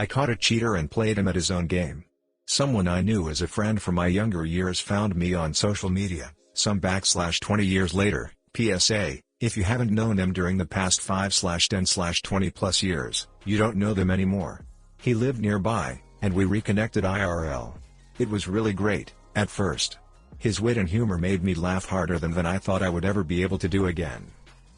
I caught a cheater and played him at his own game. Someone I knew as a friend from my younger years found me on social media, /20 years later. PSA, if you haven't known him during the past 5/10/20 plus years, you don't know them anymore. He lived nearby, and we reconnected IRL. It was really great, at first. His wit and humor made me laugh harder than I thought I would ever be able to do again.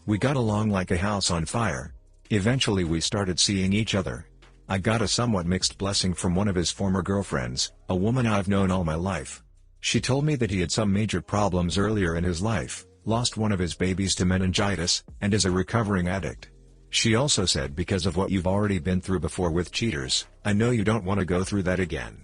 We got along like a house on fire. Eventually we started seeing each other. I got a somewhat mixed blessing from one of his former girlfriends, a woman I've known all my life. She told me that he had some major problems earlier in his life, lost one of his babies to meningitis, and is a recovering addict. She also said, because of what you've already been through before with cheaters, I know you don't want to go through that again.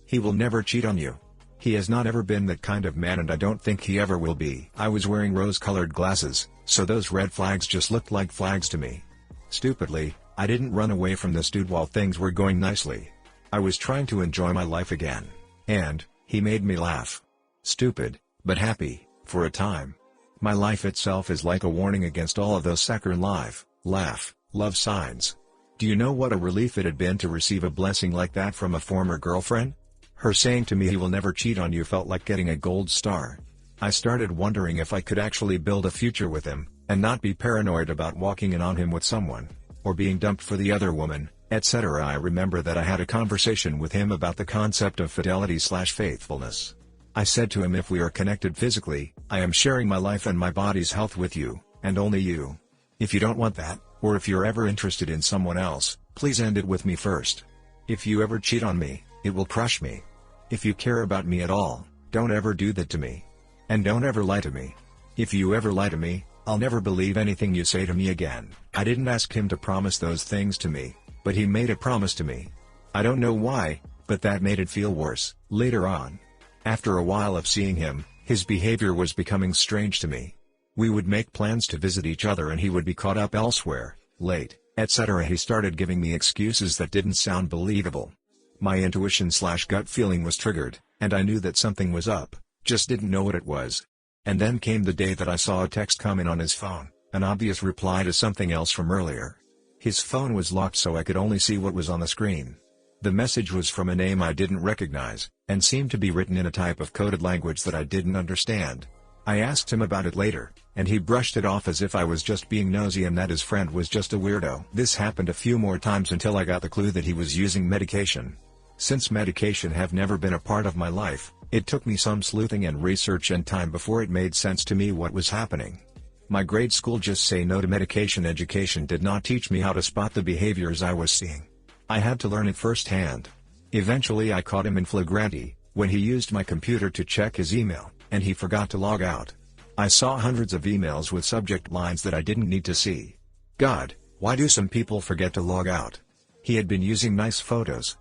He will never cheat on you. He has not ever been that kind of man, and I don't think he ever will be. I was wearing rose-colored glasses, so those red flags just looked like flags to me. Stupidly, I didn't run away from this dude while things were going nicely. I was trying to enjoy my life again. And, he made me laugh. Stupid, but happy, for a time. My life itself is like a warning against all of those saccharine laugh, love signs. Do you know what a relief it had been to receive a blessing like that from a former girlfriend? Her saying to me he will never cheat on you felt like getting a gold star. I started wondering if I could actually build a future with him, and not be paranoid about walking in on him with someone, or being dumped for the other woman, etc. I remember that I had a conversation with him about the concept of fidelity/faithfulness. I said to him, if we are connected physically, I am sharing my life and my body's health with you, and only you. If you don't want that, or if you're ever interested in someone else, please end it with me first. If you ever cheat on me, it will crush me. If you care about me at all, don't ever do that to me. And don't ever lie to me. If you ever lie to me, I'll never believe anything you say to me again. I didn't ask him to promise those things to me, but he made a promise to me. I don't know why, but that made it feel worse. Later on, after a while of seeing him, his behavior was becoming strange to me. We would make plans to visit each other and he would be caught up elsewhere, late, etc. He started giving me excuses that didn't sound believable. My intuition/gut feeling was triggered, and I knew that something was up, just didn't know what it was. And then came the day that I saw a text come in on his phone, an obvious reply to something else from earlier. His phone was locked so I could only see what was on the screen. The message was from a name I didn't recognize, and seemed to be written in a type of coded language that I didn't understand. I asked him about it later, and he brushed it off as if I was just being nosy and that his friend was just a weirdo. This happened a few more times until I got the clue that he was using medication. Since medication have never been a part of my life, it took me some sleuthing and research and time before it made sense to me what was happening. My grade school Just Say No to Medication education did not teach me how to spot the behaviors I was seeing. I had to learn it firsthand. Eventually I caught him in flagrante, when he used my computer to check his email, and he forgot to log out. I saw hundreds of emails with subject lines that I didn't need to see. God, why do some people forget to log out? He had been using nice photos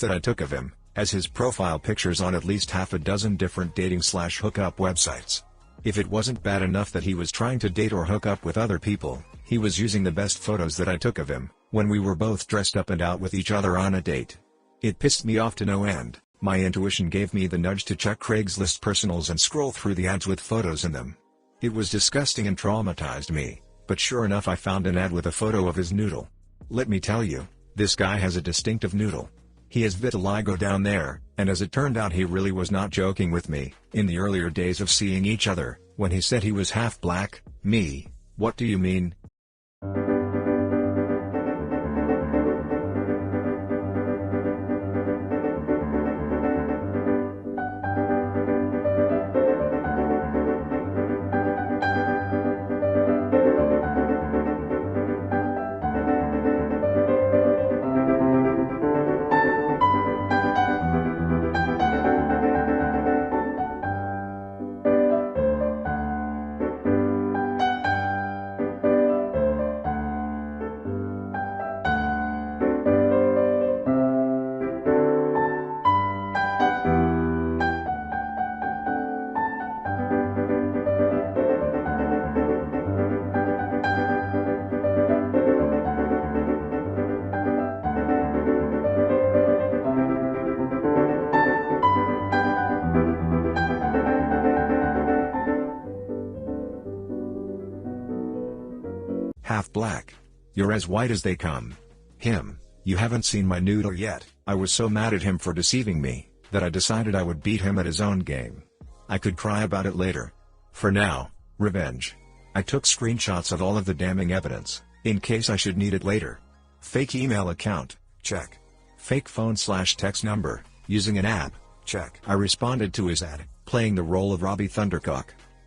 that I took of him, as his profile pictures on at least half a dozen different dating/hookup websites. If it wasn't bad enough that he was trying to date or hook up with other people, he was using the best photos that I took of him, when we were both dressed up and out with each other on a date. It pissed me off to no end. My intuition gave me the nudge to check Craigslist personals and scroll through the ads with photos in them. It was disgusting and traumatized me, but sure enough I found an ad with a photo of his noodle. Let me tell you, this guy has a distinctive noodle. He has vitiligo down there, and as it turned out he really was not joking with me. In the earlier days of seeing each other, when he said he was half black, me, what do you mean? Half black. You're as white as they come. Him, You haven't seen my noodle yet. I was so mad at him for deceiving me, that I decided I would beat him at his own game. I could cry about it later. For now, revenge. I took screenshots of all of the damning evidence, in case I should need it later. Fake email account, check. Fake phone/text number, using an app, check. I responded to his ad, playing the role of Robbie Thundercock.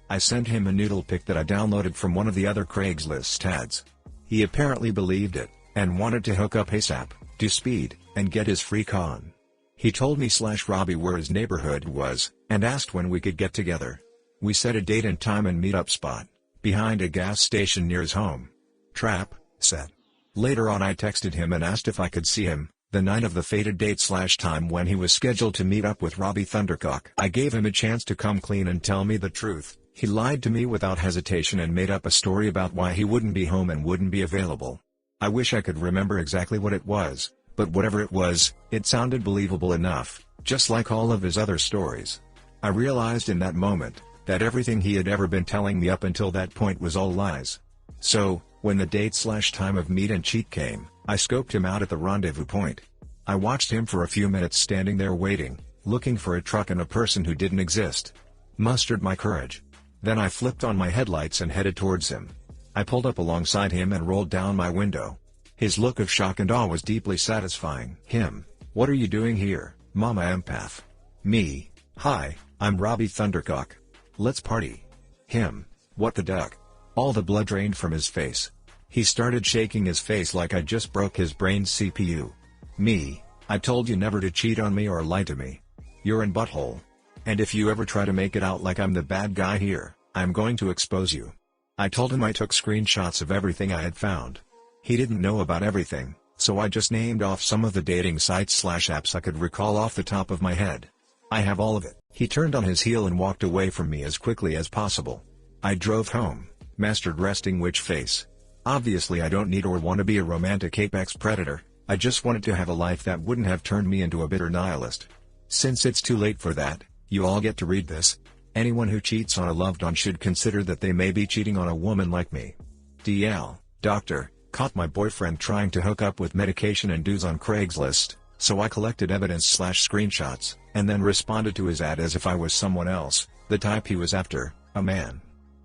I sent him a noodle pic that I downloaded from one of the other Craigslist ads. He apparently believed it, and wanted to hook up ASAP, do speed, and get his free con. He told me/Robbie where his neighborhood was, and asked when we could get together. We set a date and time and meet-up spot, behind a gas station near his home. Trap, set. Later on I texted him and asked if I could see him, the night of the fated date/time when he was scheduled to meet up with Robbie Thundercock. I gave him a chance to come clean and tell me the truth. He lied to me without hesitation and made up a story about why he wouldn't be home and wouldn't be available. I wish I could remember exactly what it was, but whatever it was, it sounded believable enough, just like all of his other stories. I realized in that moment, that everything he had ever been telling me up until that point was all lies. So, when the date/time of meet and cheat came, I scoped him out at the rendezvous point. I watched him for a few minutes standing there waiting, looking for a truck and a person who didn't exist. Mustered my courage. Then I flipped on my headlights and headed towards him. I pulled up alongside him and rolled down my window. His look of shock and awe was deeply satisfying. Him, what are you doing here, Mama Empath? Me, hi, I'm Robbie Thundercock. Let's party. Him, what the duck? All the blood drained from his face. He started shaking his face like I just broke his brain CPU. Me, I told you never to cheat on me or lie to me. You're in butthole. And if you ever try to make it out like I'm the bad guy here, I'm going to expose you. I told him I took screenshots of everything I had found. He didn't know about everything, so I just named off some of the dating sites/apps I could recall off the top of my head. I have all of it. He turned on his heel and walked away from me as quickly as possible. I drove home, mastered resting witch face. Obviously I don't need or want to be a romantic apex predator, I just wanted to have a life that wouldn't have turned me into a bitter nihilist. Since it's too late for that, you all get to read this. Anyone who cheats on a loved one should consider that they may be cheating on a woman like me. DL, doctor, caught my boyfriend trying to hook up with medication and dudes on Craigslist, so I collected evidence/screenshots, and then responded to his ad as if I was someone else, the type he was after, a man.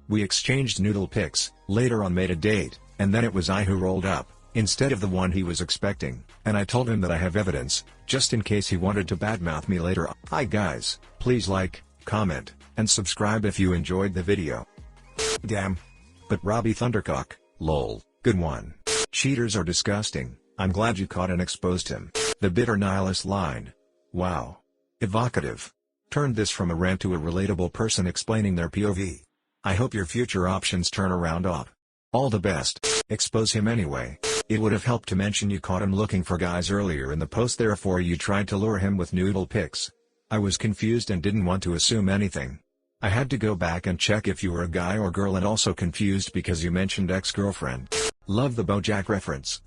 We exchanged noodle pics, later on made a date, and then it was I who rolled up, instead of the one he was expecting, and I told him that I have evidence, just in case he wanted to badmouth me later. Hi guys, please like, comment, and subscribe if you enjoyed the video. Damn. But Robbie Thundercock, lol, good one. Cheaters are disgusting, I'm glad you caught and exposed him. The bitter nihilist line. Wow. Evocative. Turned this from a rant to a relatable person explaining their POV. I hope your future options turn around up. All the best. Expose him anyway. It would have helped to mention you caught him looking for guys earlier in the post, therefore you tried to lure him with noodle pics. I was confused and didn't want to assume anything. I had to go back and check if you were a guy or girl, and also confused because you mentioned ex-girlfriend. Love the BoJack reference.